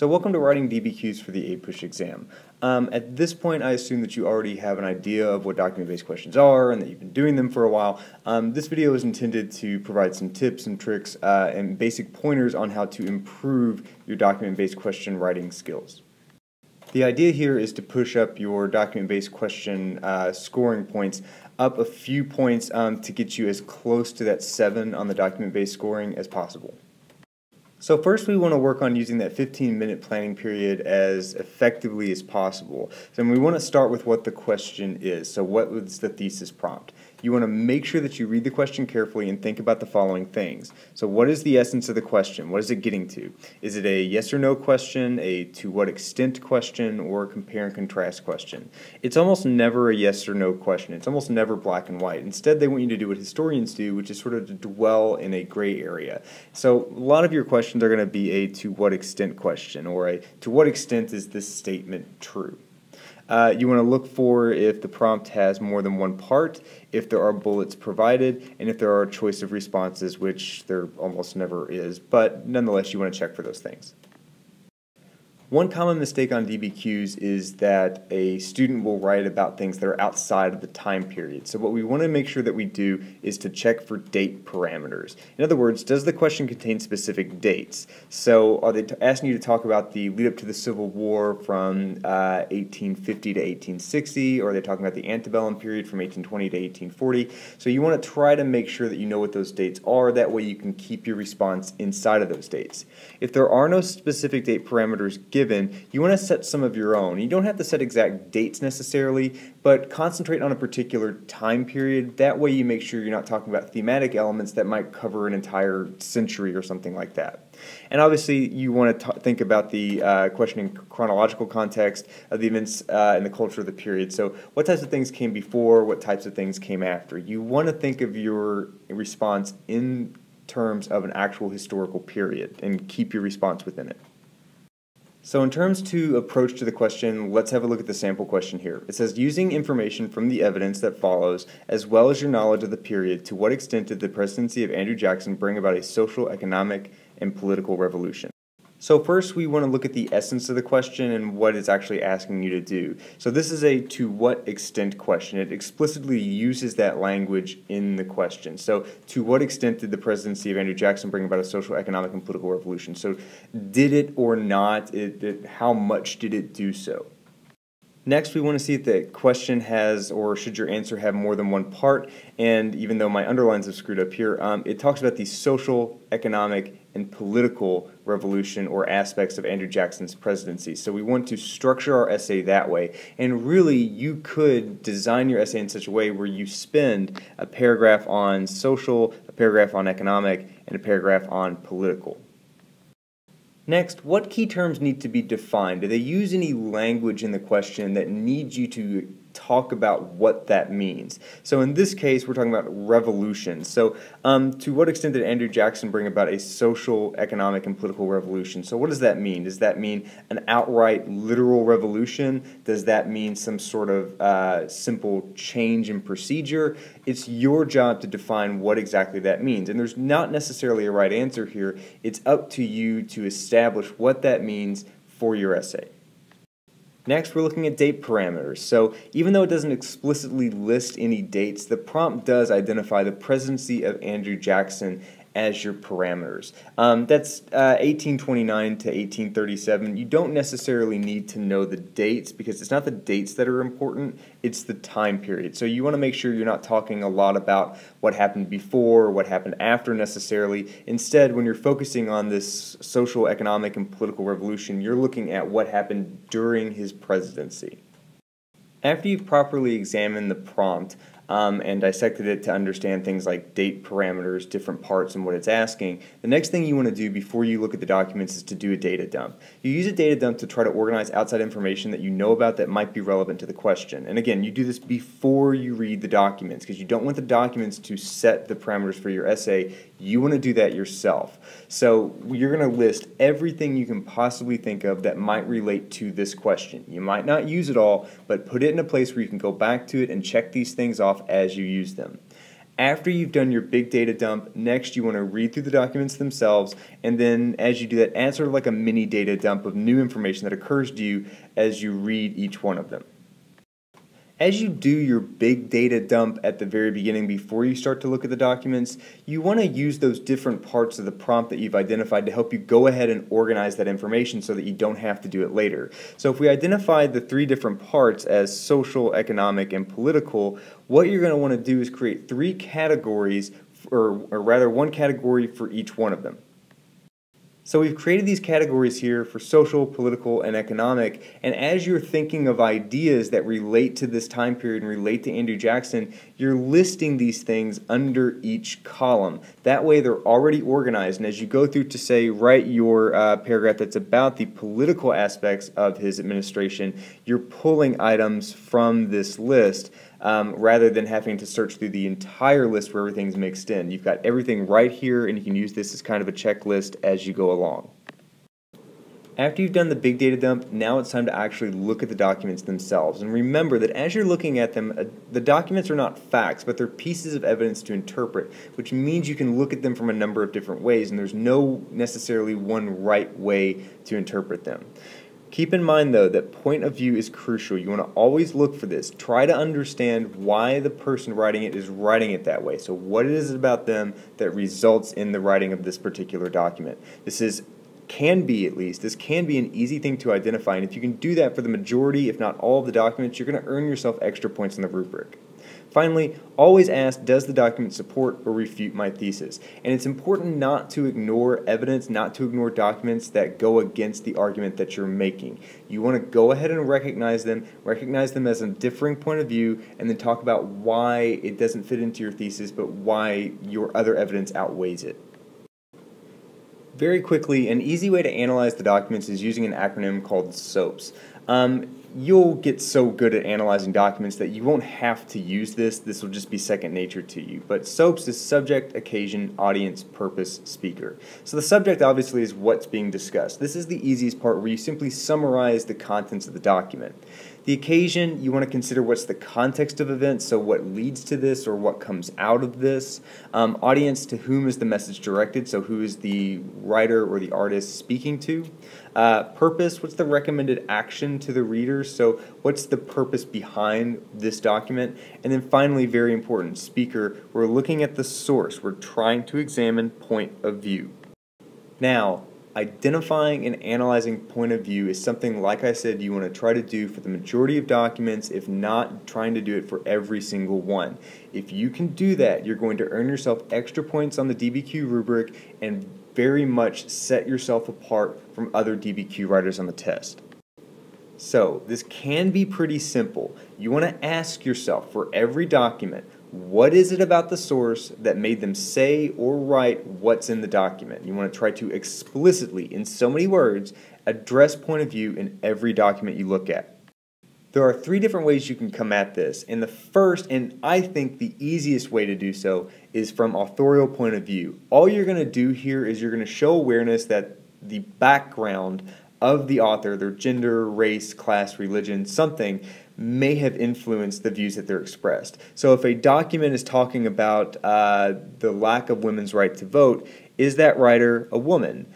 So welcome to writing DBQs for the APUSH exam. At this point, I assume that you already have an idea of what document-based questions are and that you've been doing them for a while. This video is intended to provide some tips and tricks and basic pointers on how to improve your document-based question writing skills. The idea here is to push up your document-based question scoring points up a few points to get you as close to that 7 on the document-based scoring as possible. So first we want to work on using that 15-minute planning period as effectively as possible. So we want to start with what the question is. So what was the thesis prompt? You want to make sure that you read the question carefully and think about the following things. So what is the essence of the question? What is it getting to? Is it a yes or no question, a to what extent question, or a compare and contrast question? It's almost never a yes or no question. It's almost never black and white. Instead, they want you to do what historians do, which is sort of to dwell in a gray area. So a lot of your questions are going to be a to what extent question, or a to what extent is this statement true? You want to look for if the prompt has more than one part, if there are bullets provided, and if there are a choice of responses, which there almost never is, but nonetheless you want to check for those things. One common mistake on DBQs is that a student will write about things that are outside of the time period. So what we want to make sure that we do is to check for date parameters. In other words, does the question contain specific dates? So are they asking you to talk about the lead up to the Civil War from 1850 to 1860, or are they talking about the antebellum period from 1820 to 1840? So you want to try to make sure that you know what those dates are. That way you can keep your response inside of those dates. If there are no specific date parameters given, you want to set some of your own. You don't have to set exact dates necessarily, but concentrate on a particular time period. That way you make sure you're not talking about thematic elements that might cover an entire century or something like that. And obviously you want to think about the question in chronological context of the events and the culture of the period. So what types of things came before, what types of things came after. You want to think of your response in terms of an actual historical period and keep your response within it. So in terms to approach to the question, let's have a look at the sample question here. It says, using information from the evidence that follows, as well as your knowledge of the period, to what extent did the presidency of Andrew Jackson bring about a social, economic, and political revolution? So first we want to look at the essence of the question and what it's actually asking you to do. So this is a to what extent question. It explicitly uses that language in the question. So to what extent did the presidency of Andrew Jackson bring about a social, economic, and political revolution? So did it or not? How much did it do so? Next, we want to see if the question has, or should your answer have, more than one part. And even though my underlines have screwed up here, it talks about the social, economic, and political revolution or aspects of Andrew Jackson's presidency. So we want to structure our essay that way. And really, you could design your essay in such a way where you spend a paragraph on social, a paragraph on economic, and a paragraph on political. Next, what key terms need to be defined? Do they use any language in the question that needs you to talk about what that means? So in this case, we're talking about revolution. So to what extent did Andrew Jackson bring about a social, economic, and political revolution? So what does that mean? Does that mean an outright literal revolution? Does that mean some sort of simple change in procedure? It's your job to define what exactly that means. And there's not necessarily a right answer here. It's up to you to establish what that means for your essay. Next, we're looking at date parameters. So even though it doesn't explicitly list any dates, the prompt does identify the presidency of Andrew Jackson as your parameters. That's 1829 to 1837. You don't necessarily need to know the dates because it's not the dates that are important, it's the time period. So you want to make sure you're not talking a lot about what happened before or what happened after necessarily. Instead, when you're focusing on this social, economic, and political revolution, you're looking at what happened during his presidency. After you've properly examined the prompt, and dissected it to understand things like date parameters, different parts, and what it's asking, the next thing you want to do before you look at the documents is to do a data dump. You use a data dump to try to organize outside information that you know about that might be relevant to the question. And again, you do this before you read the documents because you don't want the documents to set the parameters for your essay. You want to do that yourself. So you're going to list everything you can possibly think of that might relate to this question. You might not use it all, but put it in a place where you can go back to it and check these things off as you use them. After you've done your big data dump, next you want to read through the documents themselves, and then as you do that, add sort of like a mini data dump of new information that occurs to you as you read each one of them. As you do your big data dump at the very beginning before you start to look at the documents, you want to use those different parts of the prompt that you've identified to help you go ahead and organize that information so that you don't have to do it later. So if we identified the three different parts as social, economic, and political, what you're going to want to do is create three categories, or rather one category for each one of them. So we've created these categories here for social, political, and economic, and as you're thinking of ideas that relate to this time period and relate to Andrew Jackson, you're listing these things under each column. That way they're already organized, and as you go through to say write your paragraph that's about the political aspects of his administration, you're pulling items from this list rather than having to search through the entire list where everything's mixed in. You've got everything right here, and you can use this as kind of a checklist as you go along. After you've done the big data dump, now it's time to actually look at the documents themselves. And remember that as you're looking at them, the documents are not facts, but they're pieces of evidence to interpret, which means you can look at them from a number of different ways, and there's no necessarily one right way to interpret them. Keep in mind, though, that point of view is crucial. You want to always look for this. Try to understand why the person writing it is writing it that way. So what it is about them that results in the writing of this particular document. This can be an easy thing to identify, and if you can do that for the majority, if not all of the documents, you're going to earn yourself extra points on the rubric. Finally, always ask, does the document support or refute my thesis? And it's important not to ignore evidence, not to ignore documents that go against the argument that you're making. You want to go ahead and recognize them as a differing point of view, and then talk about why it doesn't fit into your thesis, but why your other evidence outweighs it. Very quickly, an easy way to analyze the documents is using an acronym called SOAPs. You'll get so good at analyzing documents that you won't have to use this. This will just be second nature to you. But SOAPs is subject, occasion, audience, purpose, speaker. So the subject obviously is what's being discussed. This is the easiest part where you simply summarize the contents of the document. The occasion, you want to consider what's the context of events, so what leads to this or what comes out of this. Audience, to whom is the message directed, so who is the writer or the artist speaking to. Purpose, what's the recommended action to the reader, so what's the purpose behind this document. And then finally, very important, speaker, we're looking at the source, we're trying to examine point of view. Now, identifying and analyzing point of view is something, like I said, you want to try to do for the majority of documents, if not trying to do it for every single one. If you can do that, you're going to earn yourself extra points on the DBQ rubric and very much set yourself apart from other DBQ writers on the test. So, this can be pretty simple. You want to ask yourself for every document, what is it about the source that made them say or write what's in the document? You want to try to explicitly, in so many words, address point of view in every document you look at. There are three different ways you can come at this, and the first, and I think the easiest way to do so, is from authorial point of view. All you're going to do here is you're going to show awareness that the background of the author, their gender, race, class, religion, something, may have influenced the views that they're expressed. So if a document is talking about the lack of women's right to vote, is that writer a woman?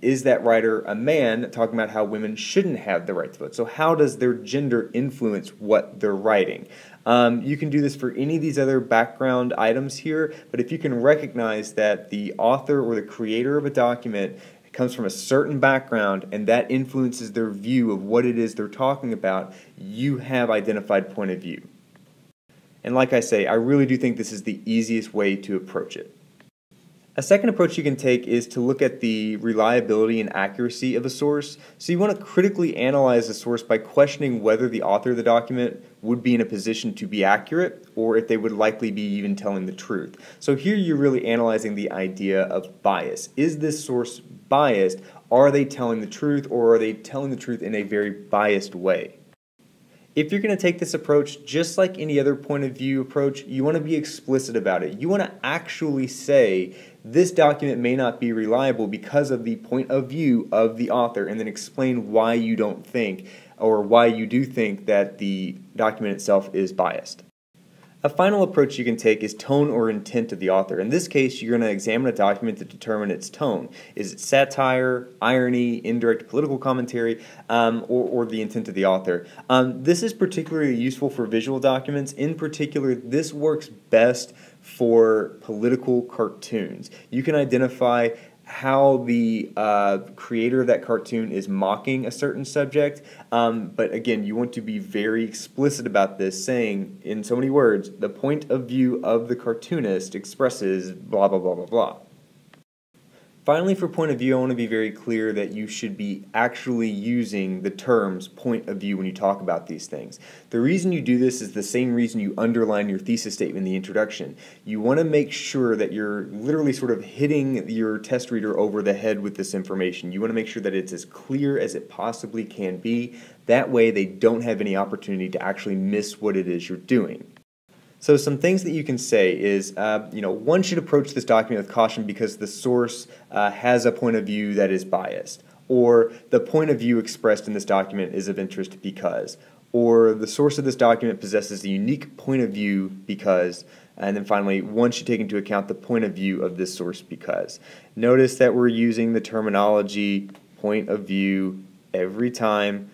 Is that writer a man talking about how women shouldn't have the right to vote? So how does their gender influence what they're writing? You can do this for any of these other background items here, but if you can recognize that the author or the creator of a document comes from a certain background and that influences their view of what it is they're talking about, you have identified point of view. And like I say, I really do think this is the easiest way to approach it. A second approach you can take is to look at the reliability and accuracy of a source. So you want to critically analyze a source by questioning whether the author of the document would be in a position to be accurate, or if they would likely be even telling the truth. So here you're really analyzing the idea of bias. Is this source biased? Are they telling the truth, or are they telling the truth in a very biased way? If you're going to take this approach, just like any other point of view approach, you want to be explicit about it. You want to actually say, this document may not be reliable because of the point of view of the author, and then explain why you don't think, or why you do think that the document itself is biased. A final approach you can take is tone or intent of the author. In this case, you're going to examine a document to determine its tone. Is it satire, irony, indirect political commentary, or the intent of the author? This is particularly useful for visual documents. In particular, this works best for political cartoons. You can identify how the creator of that cartoon is mocking a certain subject, but again, you want to be very explicit about this, saying in so many words, the point of view of the cartoonist expresses blah blah blah blah blah. Finally, for point of view, I want to be very clear that you should be actually using the terms point of view when you talk about these things. The reason you do this is the same reason you underline your thesis statement in the introduction. You want to make sure that you're literally sort of hitting your test reader over the head with this information. You want to make sure that it's as clear as it possibly can be. That way they don't have any opportunity to actually miss what it is you're doing. So some things that you can say is, one should approach this document with caution because the source has a point of view that is biased, or the point of view expressed in this document is of interest because, or the source of this document possesses a unique point of view because, and then finally, one should take into account the point of view of this source because. Notice that we're using the terminology point of view every time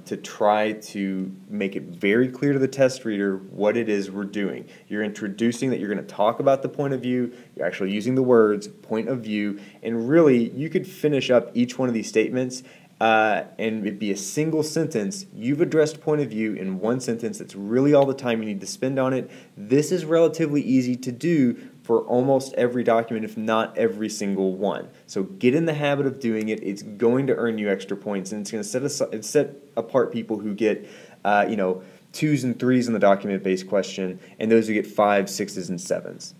to try to make it very clear to the test reader what it is we're doing. You're introducing that you're going to talk about the point of view, you're actually using the words point of view, and really you could finish up each one of these statements and it'd be a single sentence. You've addressed point of view in one sentence. That's really all the time you need to spend on it. This is relatively easy to do for almost every document, if not every single one. So get in the habit of doing it. It's going to earn you extra points, and it's going to set apart people who get 2s and 3s in the document-based question, and those who get 5s, 6s, and 7s.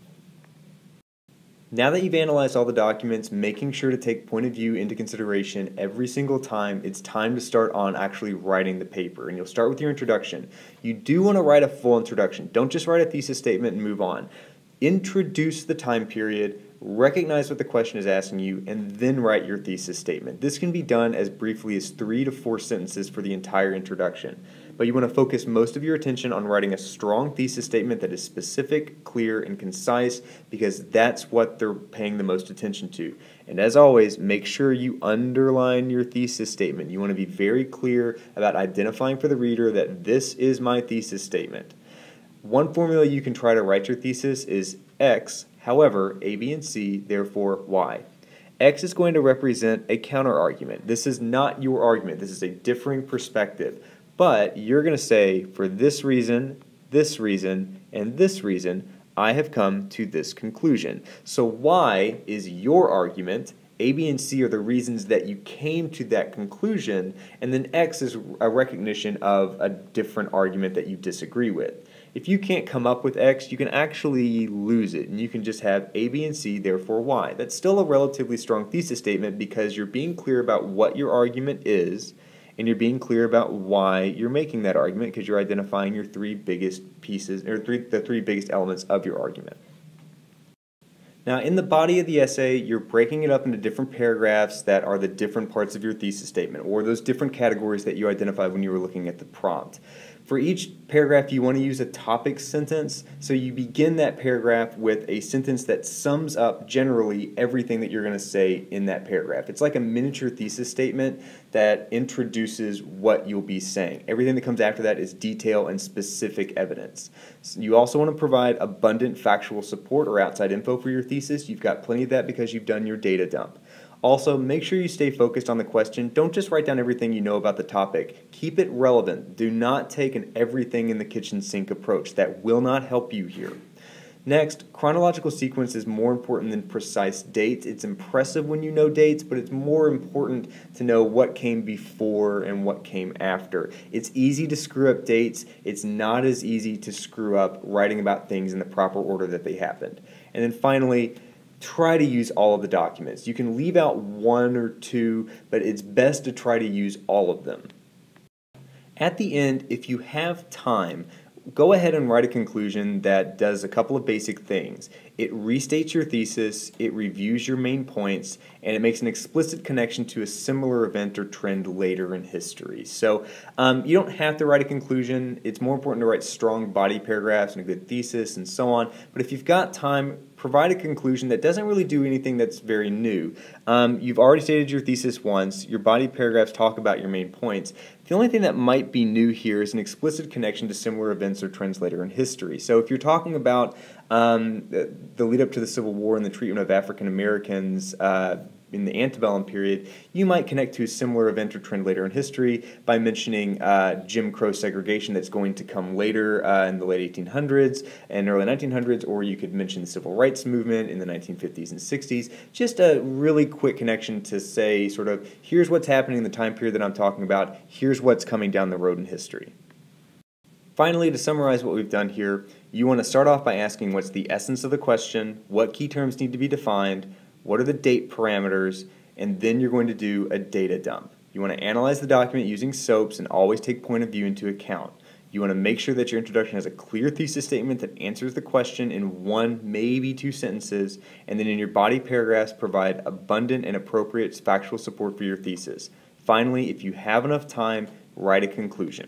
Now that you've analyzed all the documents, making sure to take point of view into consideration every single time, it's time to start on actually writing the paper. And you'll start with your introduction. You do want to write a full introduction. Don't just write a thesis statement and move on. Introduce the time period, recognize what the question is asking you, and then write your thesis statement. This can be done as briefly as 3 to 4 sentences for the entire introduction. But you want to focus most of your attention on writing a strong thesis statement that is specific, clear, and concise, because that's what they're paying the most attention to. And as always, make sure you underline your thesis statement. You want to be very clear about identifying for the reader that this is my thesis statement. One formula you can try to write your thesis is X, however, A, B, and C, therefore Y. X is going to represent a counter-argument. This is not your argument. This is a differing perspective. But you're going to say, for this reason, and this reason, I have come to this conclusion. So Y is your argument, A, B, and C are the reasons that you came to that conclusion, and then X is a recognition of a different argument that you disagree with. If you can't come up with X, you can actually lose it, and you can just have A, B, and C, therefore Y. That's still a relatively strong thesis statement because you're being clear about what your argument is, and you're being clear about why you're making that argument because you're identifying your 3 biggest pieces, or the 3 biggest elements of your argument. Now, in the body of the essay, you're breaking it up into different paragraphs that are the different parts of your thesis statement, or those different categories that you identified when you were looking at the prompt. For each paragraph, you want to use a topic sentence, so you begin that paragraph with a sentence that sums up generally everything that you're going to say in that paragraph. It's like a miniature thesis statement that introduces what you'll be saying. Everything that comes after that is detail and specific evidence. So you also want to provide abundant factual support or outside info for your thesis. You've got plenty of that because you've done your data dump. Also, make sure you stay focused on the question. Don't just write down everything you know about the topic. Keep it relevant. Do not take an everything in the kitchen sink approach. That will not help you here. Next, chronological sequence is more important than precise dates. It's impressive when you know dates, but it's more important to know what came before and what came after. It's easy to screw up dates. It's not as easy to screw up writing about things in the proper order that they happened. And then finally, try to use all of the documents. You can leave out 1 or 2, but it's best to try to use all of them. At the end, if you have time, go ahead and write a conclusion that does a couple of basic things. It restates your thesis, it reviews your main points, and it makes an explicit connection to a similar event or trend later in history. So you don't have to write a conclusion. It's more important to write strong body paragraphs and a good thesis and so on. But if you've got time, provide a conclusion that doesn't really do anything that's very new. You've already stated your thesis once. Your body paragraphs talk about your main points. The only thing that might be new here is an explicit connection to similar events or trends later in history. So if you're talking about the lead up to the Civil War and the treatment of African Americans in the antebellum period, you might connect to a similar event or trend later in history by mentioning Jim Crow segregation that's going to come later in the late 1800s and early 1900s, or you could mention the Civil Rights Movement in the 1950s and 60s. Just a really quick connection to say sort of, here's what's happening in the time period that I'm talking about, here's what's coming down the road in history. Finally, to summarize what we've done here, you want to start off by asking what's the essence of the question, what key terms need to be defined, what are the date parameters, and then you're going to do a data dump. You want to analyze the document using SOAPs and always take point of view into account. You want to make sure that your introduction has a clear thesis statement that answers the question in 1, maybe 2 sentences, and then in your body paragraphs provide abundant and appropriate factual support for your thesis. Finally, if you have enough time, write a conclusion.